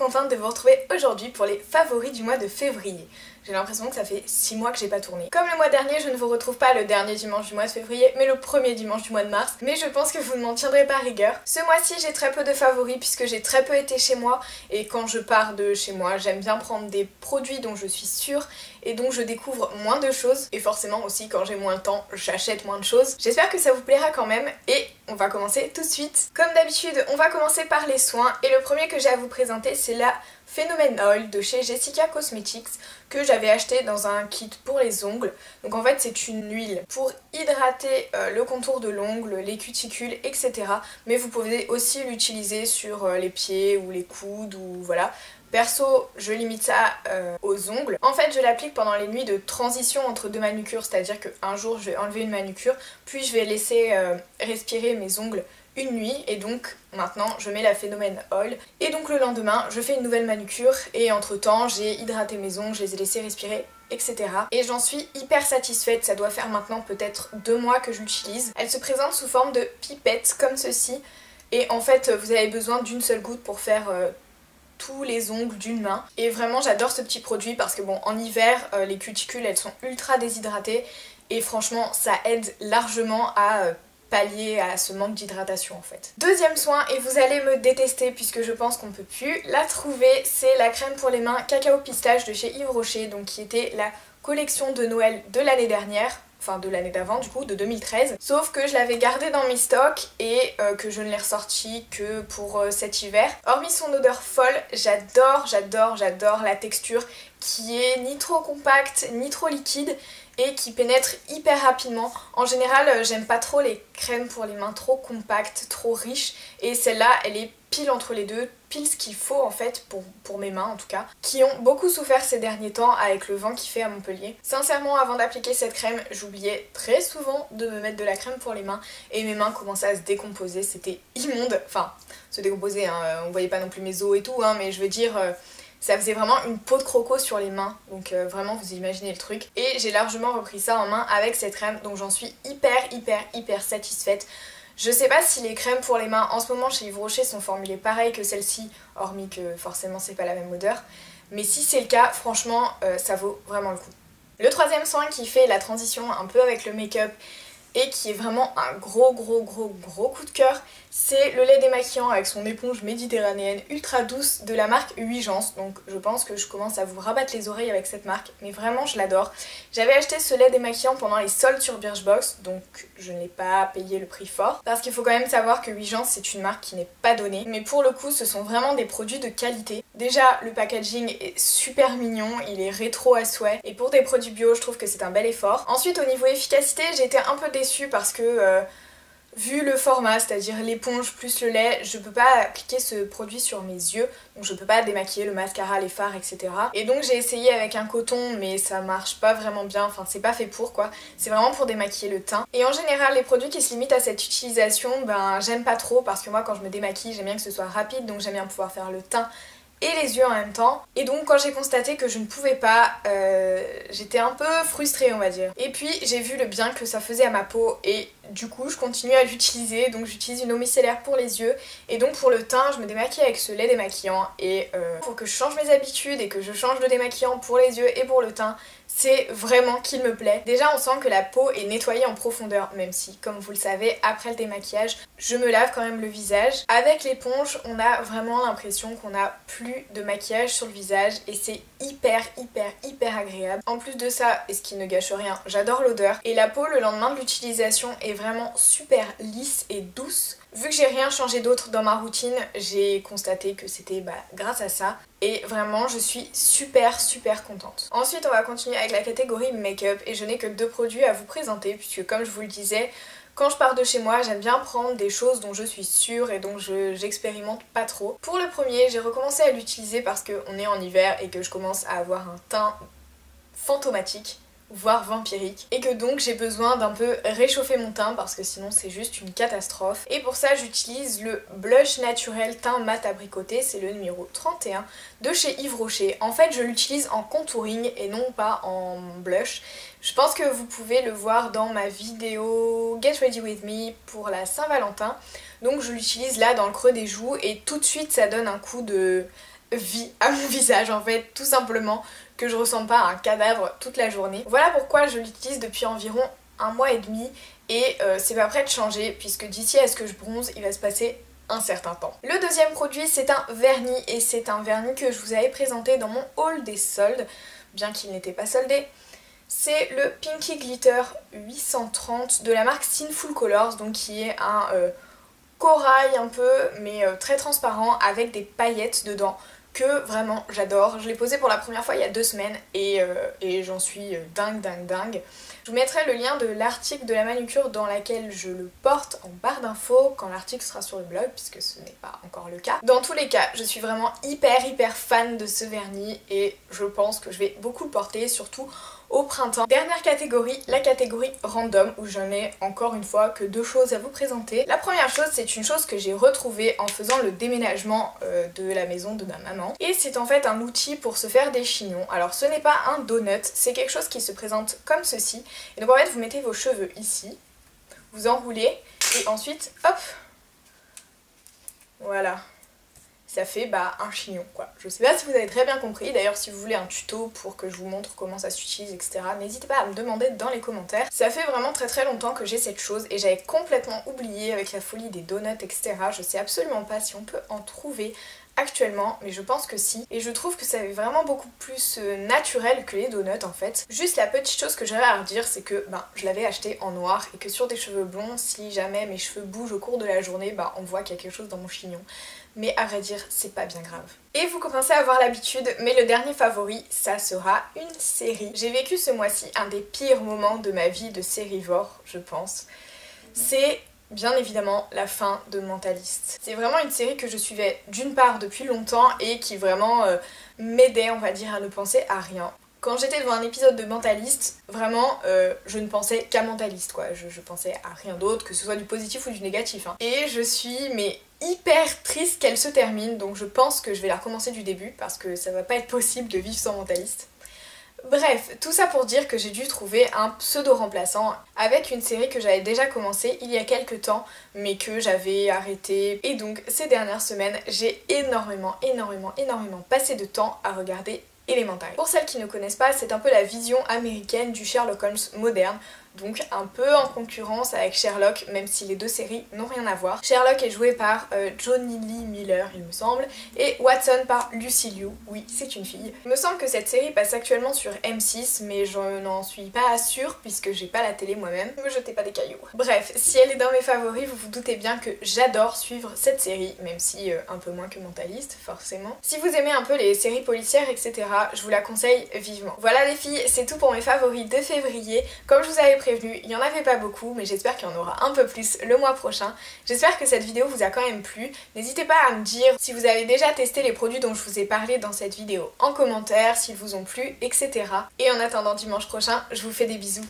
contente de vous retrouver aujourd'hui pour les favoris du mois de février. J'ai l'impression que ça fait 6 mois que j'ai pas tourné. Comme le mois dernier, je ne vous retrouve pas le dernier dimanche du mois de février, mais le premier dimanche du mois de mars. Mais je pense que vous ne m'en tiendrez pas rigueur. Ce mois-ci, j'ai très peu de favoris puisque j'ai très peu été chez moi. Et quand je pars de chez moi, j'aime bien prendre des produits dont je suis sûre et dont je découvre moins de choses. Et forcément aussi, quand j'ai moins de temps, j'achète moins de choses. J'espère que ça vous plaira quand même. Et on va commencer tout de suite. Comme d'habitude, on va commencer par les soins. Et le premier que j'ai à vous présenter, c'est la Phenomen Oil de chez Jessica Cosmetics que j'avais acheté dans un kit pour les ongles. Donc en fait c'est une huile pour hydrater le contour de l'ongle, les cuticules, etc. Mais vous pouvez aussi l'utiliser sur les pieds ou les coudes ou voilà. Perso, je limite ça aux ongles. En fait, je l'applique pendant les nuits de transition entre deux manucures, c'est-à-dire qu'un jour je vais enlever une manucure, puis je vais laisser respirer mes ongles une nuit et donc maintenant je mets la Phenomen Oil et donc le lendemain je fais une nouvelle manucure et entre temps j'ai hydraté mes ongles, je les ai laissés respirer, etc. Et j'en suis hyper satisfaite, ça doit faire maintenant peut-être 2 mois que je l'utilise. Elle se présente sous forme de pipette comme ceci et en fait vous avez besoin d'une seule goutte pour faire tous les ongles d'une main. Et vraiment j'adore ce petit produit parce que bon en hiver les cuticules elles sont ultra déshydratées et franchement ça aide largement à pallier à ce manque d'hydratation en fait. Deuxième soin, et vous allez me détester puisque je pense qu'on peut plus la trouver, c'est la crème pour les mains cacao pistache de chez Yves Rocher, donc qui était la collection de Noël de l'année dernière. Enfin de l'année d'avant du coup, de 2013. Sauf que je l'avais gardée dans mes stocks et que je ne l'ai ressortie que pour cet hiver. Hormis son odeur folle, j'adore la texture qui est ni trop compacte ni trop liquide et qui pénètre hyper rapidement. En général, j'aime pas trop les crèmes pour les mains trop compactes, trop riches et celle-là, elle est pile entre les deux, pile ce qu'il faut en fait pour mes mains en tout cas, qui ont beaucoup souffert ces derniers temps avec le vent qui fait à Montpellier. Sincèrement, avant d'appliquer cette crème, j'oubliais très souvent de me mettre de la crème pour les mains et mes mains commençaient à se décomposer, c'était immonde, enfin se décomposer, hein, on voyait pas non plus mes os et tout, hein, mais je veux dire ça faisait vraiment une peau de croco sur les mains, donc vraiment vous imaginez le truc. Et j'ai largement repris ça en main avec cette crème, donc j'en suis hyper satisfaite. Je sais pas si les crèmes pour les mains en ce moment chez Yves Rocher sont formulées pareil que celle-ci, hormis que forcément c'est pas la même odeur. Mais si c'est le cas, franchement ça vaut vraiment le coup. Le troisième soin qui fait la transition un peu avec le make-up et qui est vraiment un gros coup de cœur, c'est le lait démaquillant avec son éponge méditerranéenne ultra douce de la marque Huygence. Donc je pense que je commence à vous rabattre les oreilles avec cette marque, mais vraiment je l'adore. J'avais acheté ce lait démaquillant pendant les soldes sur Birchbox, donc je n'ai pas payé le prix fort. Parce qu'il faut quand même savoir que Huygence c'est une marque qui n'est pas donnée, mais pour le coup ce sont vraiment des produits de qualité. Déjà le packaging est super mignon, il est rétro à souhait, et pour des produits bio je trouve que c'est un bel effort. Ensuite au niveau efficacité j'ai été un peu déçue parce que vu le format, c'est-à-dire l'éponge plus le lait, je peux pas appliquer ce produit sur mes yeux, donc je peux pas démaquiller le mascara, les fards, etc. Et donc j'ai essayé avec un coton, mais ça marche pas vraiment bien, enfin c'est pas fait pour quoi, c'est vraiment pour démaquiller le teint. Et en général, les produits qui se limitent à cette utilisation, ben j'aime pas trop, parce que moi quand je me démaquille, j'aime bien que ce soit rapide, donc j'aime bien pouvoir faire le teint et les yeux en même temps. Et donc quand j'ai constaté que je ne pouvais pas, j'étais un peu frustrée on va dire. Et puis j'ai vu le bien que ça faisait à ma peau et du coup je continue à l'utiliser. Donc j'utilise une eau micellaire pour les yeux et donc pour le teint je me démaquille avec ce lait démaquillant. Et pour que je change mes habitudes et que je change de démaquillant pour les yeux et pour le teint, c'est vraiment qu'il me plaît. Déjà on sent que la peau est nettoyée en profondeur, même si comme vous le savez après le démaquillage je me lave quand même le visage. Avec l'éponge on a vraiment l'impression qu'on a plus de maquillage sur le visage et c'est hyper agréable. En plus de ça, et ce qui ne gâche rien, j'adore l'odeur et la peau le lendemain de l'utilisation est vraiment super lisse et douce. Vu que j'ai rien changé d'autre dans ma routine, j'ai constaté que c'était grâce à ça et vraiment je suis super contente. Ensuite on va continuer avec la catégorie make-up et je n'ai que 2 produits à vous présenter puisque comme je vous le disais, quand je pars de chez moi, j'aime bien prendre des choses dont je suis sûre et dont j'expérimente pas trop. Pour le premier, j'ai recommencé à l'utiliser parce qu'on est en hiver et que je commence à avoir un teint fantomatique, voire vampirique, et que donc j'ai besoin d'un peu réchauffer mon teint parce que sinon c'est juste une catastrophe. Et pour ça j'utilise le blush naturel teint mat abricoté, c'est le numéro 31 de chez Yves Rocher. En fait je l'utilise en contouring et non pas en blush. Je pense que vous pouvez le voir dans ma vidéo Get Ready With Me pour la Saint-Valentin. Donc je l'utilise là dans le creux des joues et tout de suite ça donne un coup de vie à mon visage en fait, tout simplement, que je ressemble pas à un cadavre toute la journée. Voilà pourquoi je l'utilise depuis environ 1 mois et demi et c'est pas prêt de changer puisque d'ici à ce que je bronze, il va se passer un certain temps. Le deuxième produit, c'est un vernis et c'est un vernis que je vous avais présenté dans mon haul des soldes, bien qu'il n'était pas soldé. C'est le Pinky Glitter 830 de la marque Sinful Colors, donc qui est un corail un peu, mais très transparent avec des paillettes dedans, que vraiment j'adore. Je l'ai posé pour la première fois il y a 2 semaines et j'en suis dingue. Je vous mettrai le lien de l'article de la manucure dans laquelle je le porte en barre d'infos quand l'article sera sur le blog, puisque ce n'est pas encore le cas. Dans tous les cas, je suis vraiment hyper fan de ce vernis et je pense que je vais beaucoup le porter, surtout au printemps. Dernière catégorie, la catégorie random, où j'en ai encore une fois que 2 choses à vous présenter. La première chose, c'est une chose que j'ai retrouvée en faisant le déménagement de la maison de ma maman. Et c'est en fait un outil pour se faire des chignons. Alors ce n'est pas un donut, c'est quelque chose qui se présente comme ceci. Et donc en fait vous mettez vos cheveux ici, vous enroulez et ensuite hop, voilà. Ça fait un chignon quoi. Je sais pas si vous avez très bien compris, d'ailleurs si vous voulez un tuto pour que je vous montre comment ça s'utilise etc, n'hésitez pas à me demander dans les commentaires. Ça fait vraiment très longtemps que j'ai cette chose et j'avais complètement oublié avec la folie des donuts etc. Je sais absolument pas si on peut en trouver actuellement, mais je pense que si. Et je trouve que ça est vraiment beaucoup plus naturel que les donuts en fait. Juste la petite chose que j'aurais à redire, c'est que je l'avais acheté en noir et que sur des cheveux blonds, si jamais mes cheveux bougent au cours de la journée, on voit qu'il y a quelque chose dans mon chignon. Mais à vrai dire, c'est pas bien grave. Et vous commencez à avoir l'habitude, mais le dernier favori, ça sera une série. J'ai vécu ce mois-ci un des pires moments de ma vie de sérivore, je pense. C'est bien évidemment la fin de Mentalist. C'est vraiment une série que je suivais d'une part depuis longtemps et qui vraiment m'aidait, on va dire, à ne penser à rien. Quand j'étais devant un épisode de Mentalist, vraiment, je ne pensais qu'à Mentalist, quoi. Je pensais à rien d'autre, que ce soit du positif ou du négatif. Hein. Et je suis, hyper triste qu'elle se termine, donc je pense que je vais la recommencer du début, parce que ça va pas être possible de vivre sans Mentalist. Bref, tout ça pour dire que j'ai dû trouver un pseudo remplaçant avec une série que j'avais déjà commencée il y a quelques temps mais que j'avais arrêtée. Et donc ces dernières semaines, j'ai énormément passé de temps à regarder Elementary. Pour celles qui ne connaissent pas, c'est un peu la vision américaine du Sherlock Holmes moderne. Donc un peu en concurrence avec Sherlock, même si les 2 séries n'ont rien à voir. Sherlock est joué par Johnny Lee Miller, il me semble, et Watson par Lucy Liu. Oui, c'est une fille. Il me semble que cette série passe actuellement sur M6, mais je n'en suis pas sûre puisque j'ai pas la télé moi-même. Ne me jetez pas des cailloux. Bref, si elle est dans mes favoris, vous vous doutez bien que j'adore suivre cette série, même si un peu moins que Mentalist, forcément. Si vous aimez un peu les séries policières, etc., je vous la conseille vivement. Voilà les filles, c'est tout pour mes favoris de février. Comme je vous avais prévenu, il n'y en avait pas beaucoup, mais j'espère qu'il y en aura un peu plus le mois prochain. J'espère que cette vidéo vous a quand même plu. N'hésitez pas à me dire si vous avez déjà testé les produits dont je vous ai parlé dans cette vidéo en commentaire, s'ils vous ont plu, etc. Et en attendant dimanche prochain, je vous fais des bisous.